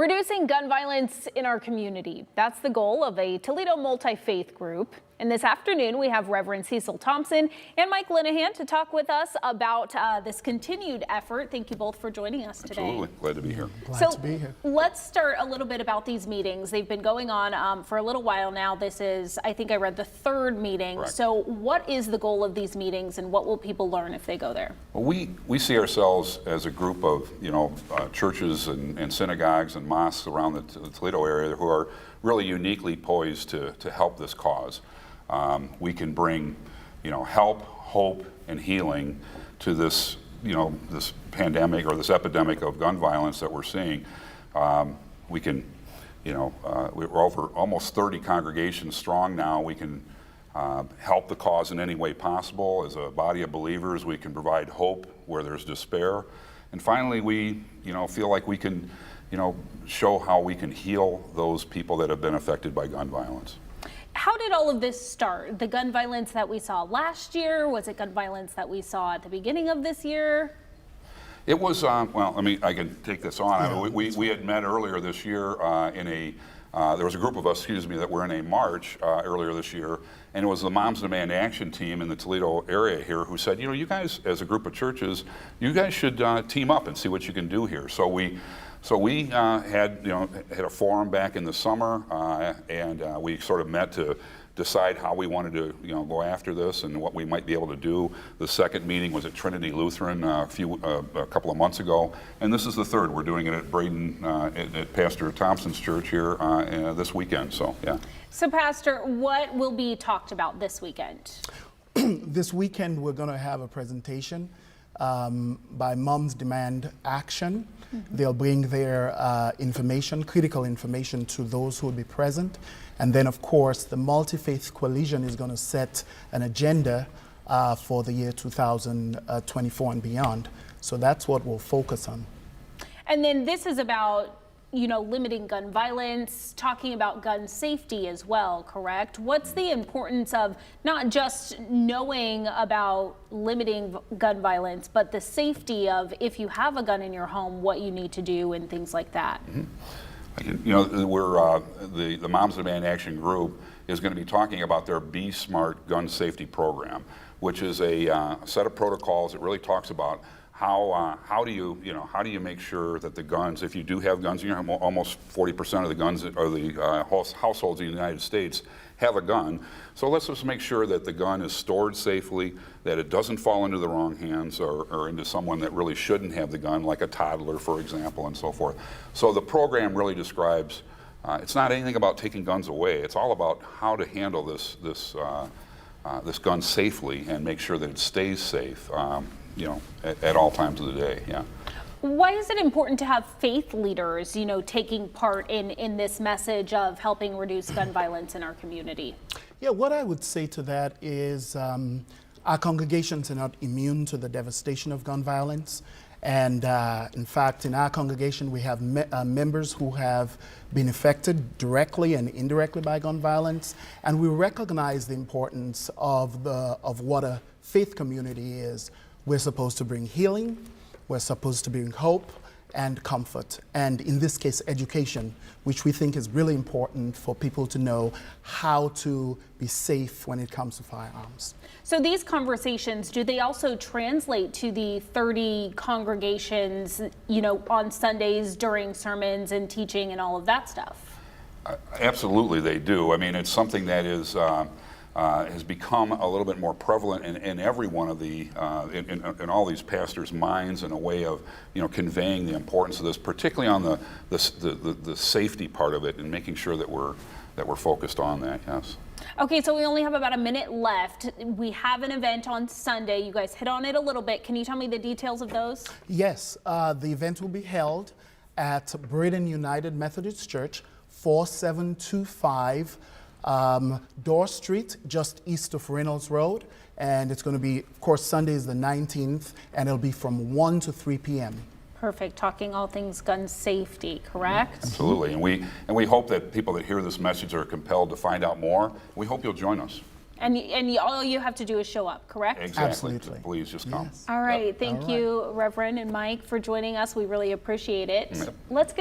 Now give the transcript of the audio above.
Reducing gun violence in our community. That's the goal of a Toledo multi-faith group. And this afternoon, we have Reverend Cecil Thomson and Mike Linehan to talk with us about this continued effort. Thank you both for joining us today. Absolutely. Glad to be here. Glad to be here. Let's start a little bit about these meetings. They've been going on for a little while now. This is, I think I read, the third meeting. Correct. So what is the goal of these meetings and what will people learn if they go there? Well, we see ourselves as a group of, churches and synagogues and mosques around the Toledo area who are really uniquely poised to help this cause. We can bring, help, hope, and healing to this, this pandemic or this epidemic of gun violence that we're seeing. We can, we're over almost 30 congregations strong now. We can help the cause in any way possible. As a body of believers, we can provide hope where there's despair. And finally, we, feel like we can, show how we can heal those people that have been affected by gun violence. How did all of this start? The gun violence that we saw last year? Was it gun violence that we saw at the beginning of this year? It was, I can take this on. I mean, we had met earlier this year there was a group of us, that were in a march earlier this year, and it was the Moms Demand Action team in the Toledo area here who said, you guys, as a group of churches, you guys should team up and see what you can do here. So we had a forum back in the summer, and we sort of met to decide how we wanted to go after this and what we might be able to do. The second meeting was at Trinity Lutheran a couple of months ago, and this is the third. We're doing it at Braden at Pastor Thompson's church here this weekend. So yeah. So Pastor, what will be talked about this weekend? This weekend we're going to have a presentation by Moms Demand Action. Mm-hmm. They'll bring their critical information to those who will be present. And then, of course, the Multi-Faith Coalition is going to set an agenda for the year 2024 and beyond. So that's what we'll focus on. And then this is about, limiting gun violence, talking about gun safety as well, correct? What's the importance of not just knowing about limiting gun violence, but the safety of if you have a gun in your home, what you need to do and things like that? Mm-hmm. The Moms Demand Action group is going to be talking about their Be Smart gun safety program, which is a set of protocols that really talks about how do you make sure that the guns, if you do have guns in your home, almost 40% of the guns or the households in the United States have a gun. So let's just make sure that the gun is stored safely, that it doesn't fall into the wrong hands or into someone that really shouldn't have the gun, like a toddler, for example, and so forth. So the program really describes, it's not anything about taking guns away. It's all about how to handle this gun safely and make sure that it stays safe. At all times of the day, yeah. Why is it important to have faith leaders, taking part in this message of helping reduce gun violence in our community? Yeah, what I would say to that is our congregations are not immune to the devastation of gun violence. And in fact, in our congregation, we have members who have been affected directly and indirectly by gun violence. And we recognize the importance of what a faith community is. We're supposed to bring healing, we're supposed to bring hope and comfort, and in this case, education, which we think is really important for people to know how to be safe when it comes to firearms. So these conversations, do they also translate to the 30 congregations, on Sundays during sermons and teaching and all of that stuff? Absolutely, they do. I mean, it's something that is has become a little bit more prevalent in every one of the in all these pastors' minds, in a way of conveying the importance of this, particularly on the safety part of it, and making sure that we're focused on that. Yes. Okay, so we only have about a minute left. We have an event on Sunday. You guys hit on it a little bit. Can you tell me the details of those? Yes, the event will be held at Braden United Methodist Church, 4725 Dorr Street, just east of Reynolds Road. And it's going to be, of course, Sunday is the 19th, and it'll be from 1 to 3 p.m. Perfect. Talking all things gun safety, correct? Absolutely. And we hope that people that hear this message are compelled to find out more. We hope you'll join us. And all you have to do is show up, correct? Exactly. Absolutely. Please just come. Yes. All right. Thank you, Reverend and Mike, for joining us. We really appreciate it. Let's get